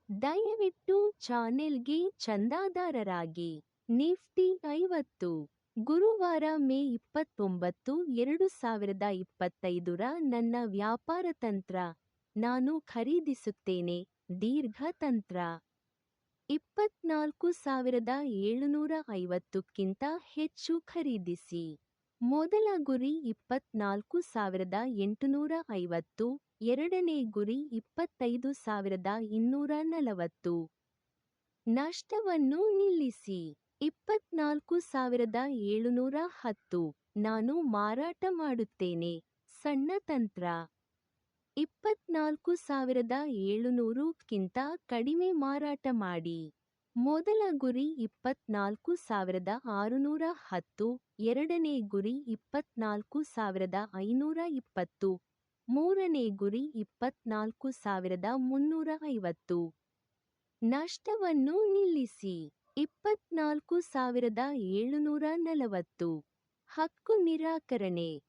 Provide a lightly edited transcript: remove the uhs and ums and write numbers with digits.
ದಯವಿಟ್ಟು ಚಾನೆಲ್ಗೆ ಚಂದಾದಾರರಾಗಿ. ನಿಫ್ಟಿ 50 ಗುರುವಾರ ಮೇ 29, 2025 ನನ್ನ ವ್ಯಾಪಾರ ತಂತ್ರ. ನಾನು ಖರೀದಿಸುತ್ತೇನೆ ದೀರ್ಘ ತಂತ್ರ. 24,750ಕ್ಕಿಂತ ಹೆಚ್ಚು ಖರೀದಿಸಿ. ಮೊದಲ ಗುರಿ 24,850, ಎರಡನೇ ಗುರಿ 25,240. ನಷ್ಟವನ್ನು ನಿಲ್ಲಿಸಿ. 24,710 ನಾನು ಮಾರಾಟ ಮಾಡುತ್ತೇನೆ ಸಣ್ಣ ತಂತ್ರ. 24,700ಕ್ಕಿಂತ ಕಡಿಮೆ ಮಾರಾಟ ಮಾಡಿ. ಮೊದಲ ಗುರಿ 24,610, ಎರಡನೇ ಗುರಿ 24,520, ಮೂರನೇ ಗುರಿ 24,350. ನಷ್ಟವನ್ನು ನಿಲ್ಲಿಸಿ. 24,740 ಹಕ್ಕು ನಿರಾಕರಣೆ.